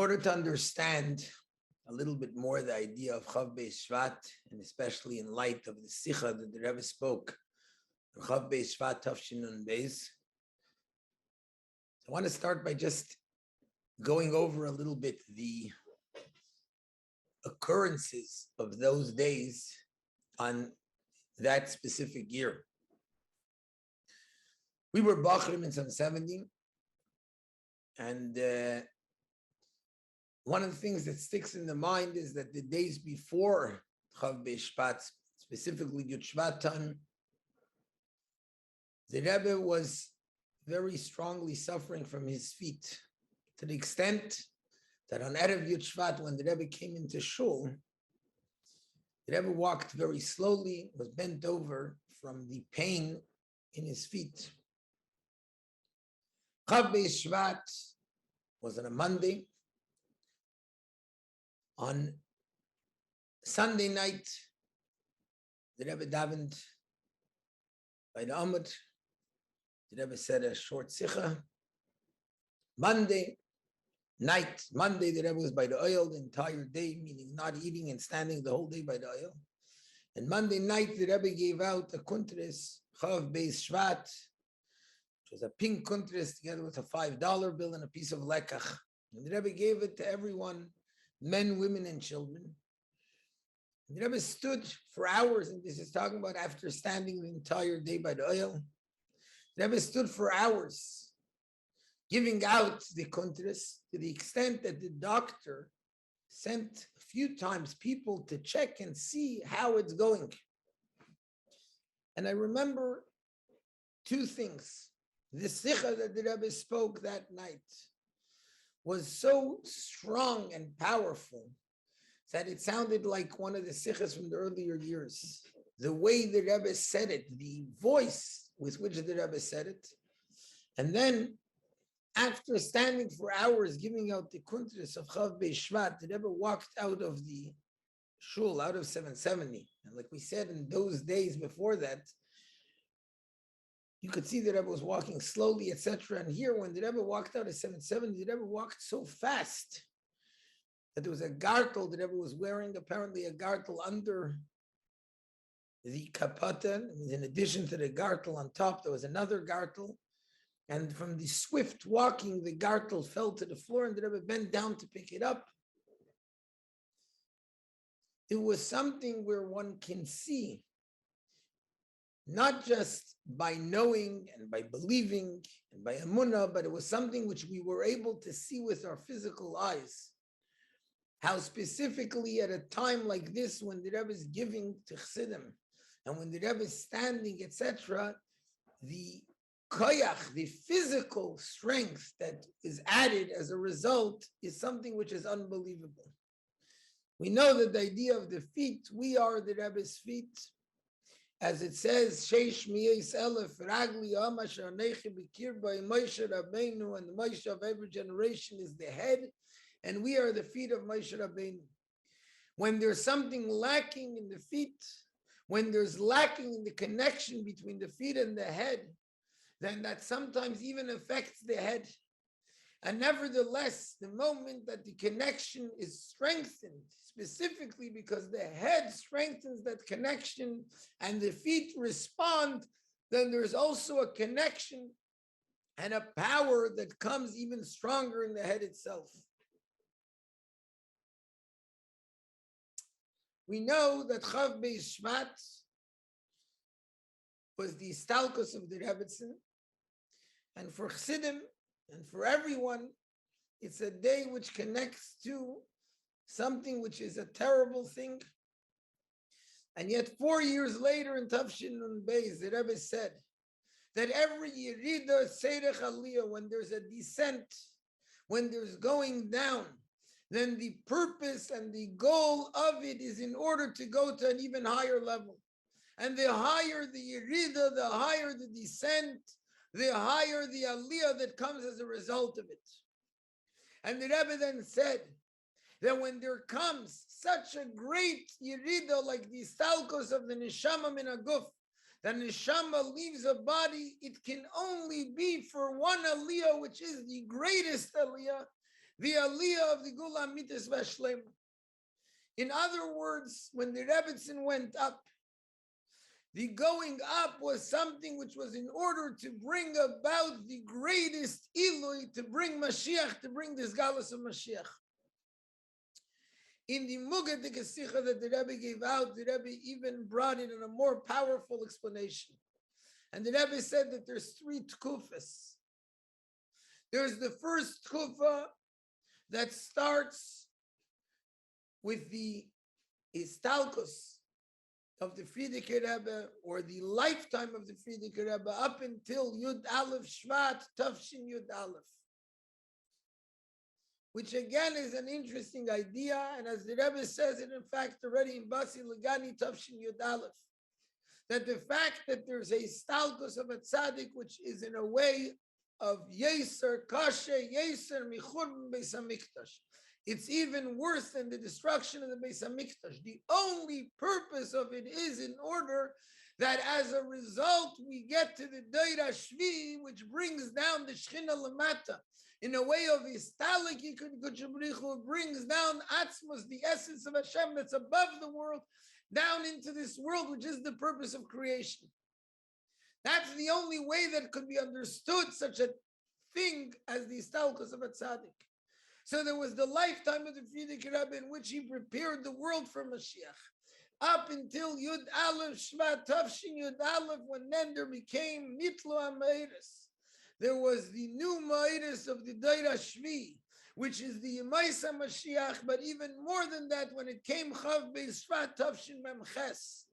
order to understand a little bit more the idea of Chav Beis Shvat, and especially in light of the Sikha that the Rebbe spoke, Chav Beis Shvat Tafshin Nun Beis, I want to start by just going over a little bit the occurrences of those days on that specific year. We were Bachrim in some 70, and one of the things that sticks in the mind is that the days before Chav Beis Shvat, specifically Yud Shvat time, the Rebbe was very strongly suffering from his feet, to the extent that on Erev Yud Shvat, when the Rebbe came into Shul, the Rebbe walked very slowly, was bent over from the pain in his feet. Chav Beis Shvat was on a Monday. On Sunday night, the Rebbe davened by the Amud. The Rebbe said a short sikha. Monday night, the Rebbe was by the oil the entire day, meaning not eating and standing the whole day by the oil. And Monday night, the Rebbe gave out a kuntres, Chav Beis Shvat, which was a pink kuntres together with a $5 bill and a piece of lekach. And the Rebbe gave it to everyone, men, women, and children. And the Rebbe stood for hours, and this is talking about after standing the entire day by the oil. The Rebbe stood for hours, giving out the kuntres to the extent that the doctor sent a few times people to check and see how it's going. And I remember two things. The sikha that the Rebbe spoke that night was so strong and powerful that it sounded like one of the sikhas from the earlier years. The way the Rebbe said it, the voice with which the Rebbe said it. And then, after standing for hours giving out the kuntres of Chav Beis Shvat, the Rebbe walked out of the shul, out of 770. And like we said, in those days before that, you could see the Rebbe was walking slowly, etc. And here, when the Rebbe walked out of 770, the Rebbe walked so fast that there was a gartel the Rebbe was wearing, apparently a gartel under the kapata. In addition to the gartel on top, there was another gartel. And from the swift walking, the gartel fell to the floor, and the Rebbe bent down to pick it up. It was something where one can see, not just by knowing and by believing and by emunah, but it was something which we were able to see with our physical eyes. How specifically at a time like this, when the Rebbe is giving to Chassidim, and when the Rebbe is standing, etc., the koyach, the physical strength that is added as a result, is something which is unbelievable. We know that the idea of the feet, we are the Rebbe's feet. As it says, Sheish miyos elef ragli amasher anechi b'kir by Moshe Rabbeinu, and the Moshe of every generation is the head, and we are the feet of Moshe Rabbeinu. When there's something lacking in the feet, when there's lacking in the connection between the feet and the head, then that sometimes even affects the head. And nevertheless, the moment that the connection is strengthened, specifically because the head strengthens that connection and the feet respond, then there's also a connection and a power that comes even stronger in the head itself. We know that Chav Beis Shvat was the stalkos of the Rebbetzin, and for Chassidim and for everyone, it's a day which connects to something which is a terrible thing. And yet 4 years later in Tafshin Nun Beis, the Rebbe said that every Yerida Seirech Aliyah, when there's a descent, when there's going down, then the purpose and the goal of it is in order to go to an even higher level. And the higher the Yerida, the higher the descent, the higher the Aliyah that comes as a result of it. And the Rebbe then said that when there comes such a great Yerida like the stalkos of the Neshama min Aguf, the Neshama leaves a body, it can only be for one Aliyah, which is the greatest Aliyah, the Aliyah of the Gula Mitzvah Shlema. In other words, when the Rebbetzin went up, the going up was something which was in order to bring about the greatest Ilui, to bring Mashiach, to bring this Galus of Mashiach. In the Mugadik Sikha that the Rebbe gave out, the Rebbe even brought it in a more powerful explanation. And the Rebbe said that there's 3 tkufas. There's the first tkufa that starts with the Istalkus of the Frierdiker Rebbe, or the lifetime of the Frierdiker Rebbe, up until Yud Aleph Shvat Tafshin Yud Aleph, which again is an interesting idea. And as the Rebbe says it, in fact, already in Basi Lagani Tafshin Yud Aleph, that the fact that there's a Stalkus of a tzaddik, which is in a way of Yeser, Kashe, Yeser, Michurban, Beis HaMikdash. It's even worse than the destruction of the Beis HaMikdash. The only purpose of it is in order that as a result we get to the Deira Shvi, which brings down the Shechina Lamata. In a way of Istalik, brings down Atzmos, the essence of Hashem that's above the world, down into this world, which is the purpose of creation. That's the only way that could be understood, such a thing as the Istalkus of a tzaddik. So there was the lifetime of the Frierdiker Rebbe in which he prepared the world for Mashiach, up until Yud Aleph Shvat Tafshin Yud Aleph, when then there became Mitlo HaMa'eres. There was the new Ma'eres of the Deira Shvi, which is the Yemaisa Mashiach, but even more than that, when it came Chav Beis Shvat Tafshin Memches,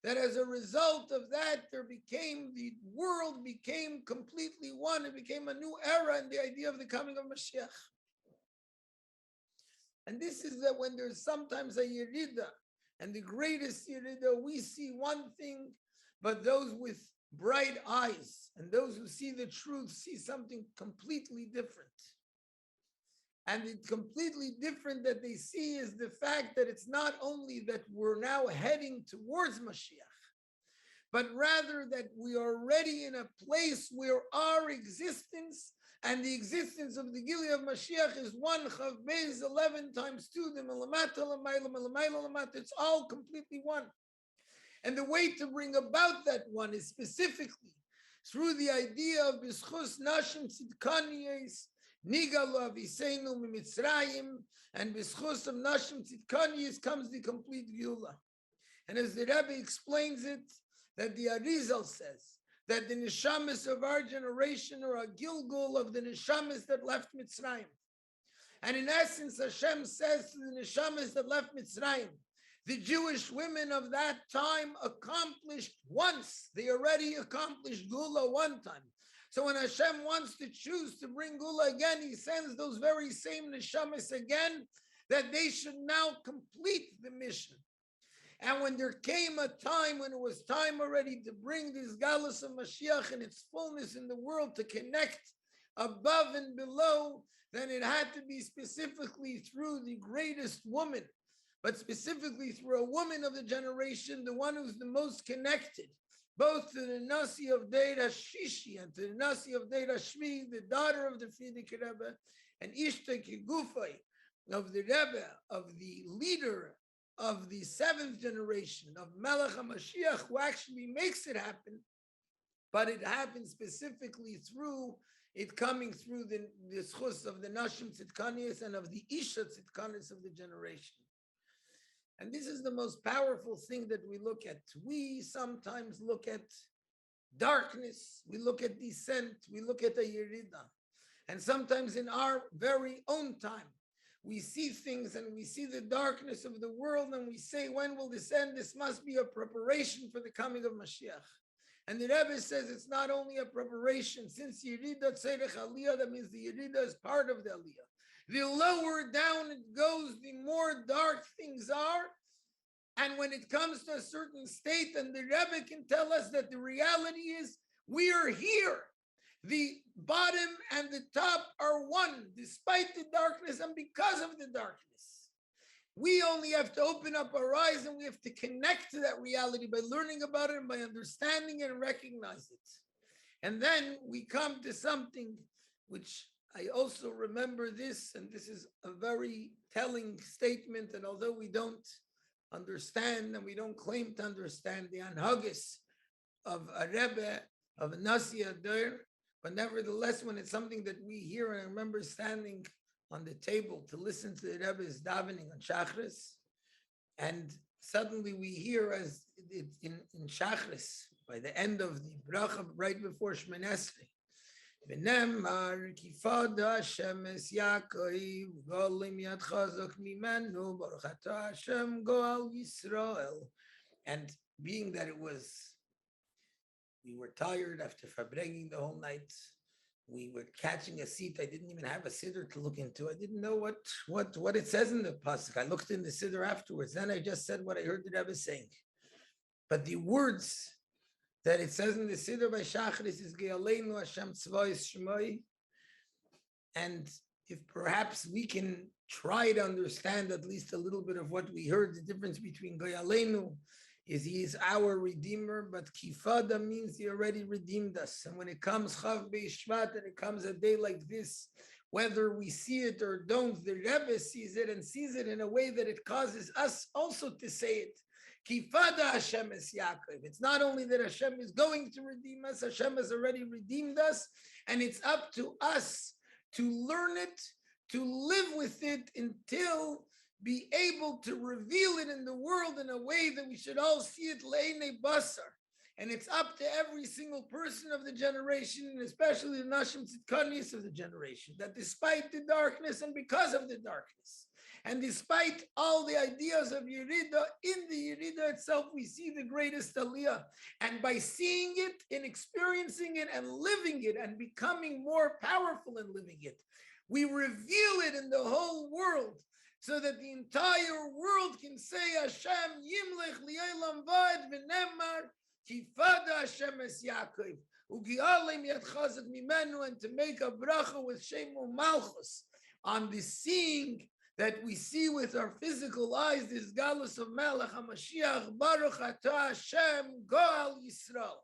that as a result of that, the world became completely one. It became a new era in the idea of the coming of Mashiach. And this is that when there's sometimes a Yerida, and the greatest Yerida, we see one thing, but those with bright eyes and those who see the truth see something completely different. And the completely different that they see is the fact that it's not only that we're now heading towards Mashiach, but rather that we are already in a place where our existence and the existence of the Gili of Mashiach is 1 Chav Beis 11 times 2, the Melamata Lamayla Melamata Lamata, it's all completely one. And the way to bring about that one is specifically through the idea of B'schus Nashim Tzidkaniyes, Nigalu Aviseinu Mimitzrayim, and B'schus of Nashim Tzidkaniyes comes the complete Geulah. And as the Rebbe explains it, that the Arizal says, that the neshamas of our generation are a gilgul of the neshamas that left Mitzrayim. And in essence, Hashem says to the neshamas that left Mitzrayim, the Jewish women of that time accomplished once. They already accomplished Gula one time. So when Hashem wants to choose to bring Gula again, he sends those very same neshamas again, that they should now complete the mission. And when there came a time when it was time already to bring this Galus of Mashiach in its fullness in the world, to connect above and below, then it had to be specifically through the greatest woman, but specifically through a woman of the generation, the one who's the most connected, both to the Nasi of Deira Shishi and to the Nasi of Deira Shvi, the daughter of the Frierdiker Rebbe, and Ishta Kigufay of the Rebbe, of the leader of the 7th generation of Melech HaMashiach, who actually makes it happen, but it happens specifically through it coming through the schus of the Nashim Tzidkaniyas and of the Isha Tzidkaniyas of the generation. And this is the most powerful thing that we look at. We sometimes look at darkness, we look at descent, we look at a Yerida. And sometimes in our very own time, we see things and we see the darkness of the world and we say, when will this end? This must be a preparation for the coming of Mashiach. And the Rebbe says it's not only a preparation, since Yerida Tzerech Aliyah, that means the Yerida is part of the Aliyah. The lower down it goes, the more dark things are. And when it comes to a certain state, and the Rebbe can tell us that the reality is we are here. The bottom and the top are one, despite the darkness and because of the darkness. We only have to open up our eyes and we have to connect to that reality by learning about it and by understanding it and recognize it. And then we come to something which I also remember this, and this is a very telling statement, and although we don't understand and we don't claim to understand the anhagis of a Rebbe, of a Nasi Adir, but nevertheless, when it's something that we hear, and I remember standing on the table to listen to the Rebbe's davening on Shachris, and suddenly we hear as in Shachris, by the end of the bracha, right before Shemoneh Esrei, ונאמר כי פוד השם es Yaakov גולים יד חזק ממנו ברוך אתה השם גואל Yisrael. And being that we were tired after farbrengen the whole night, we were catching a seat. I didn't even have a siddur to look into. I didn't know what it says in the pasuk. I looked in the siddur afterwards. Then I just said what I heard the Rebbe saying. But the words that it says in the siddur by Shachris is Ge'aleinu Hashem Tzvayis Shemoi. And if perhaps we can try to understand at least a little bit of what we heard, the difference between Ge'aleinu is he is our Redeemer, but Kifada means he already redeemed us. And when it comes Chav Be'Shvat, and it comes a day like this, whether we see it or don't, the Rebbe sees it and sees it in a way that it causes us also to say it. Kifada Hashem es Yaakov. It's not only that Hashem is going to redeem us, Hashem has already redeemed us, and it's up to us to learn it, to live with it until be able to reveal it in the world in a way that we should all see it le'enei basar. And it's up to every single person of the generation, and especially the Nashim Tzidkanis of the generation, that despite the darkness and because of the darkness, and despite all the ideas of Yerida, in the Yerida itself, we see the greatest Aliyah. And by seeing it and experiencing it and living it and becoming more powerful in living it, we reveal it in the whole world, so that the entire world can say, Hashem yimlech li'elam va'ed v'nemar kifada Hashem es Yaakov ugi'alem yad chazak mimenu, and to make a bracha with Shemu Malchus on the seeing that we see with our physical eyes, this galus of Melech HaMashiach, Baruch Atah Hashem Goal Yisrael.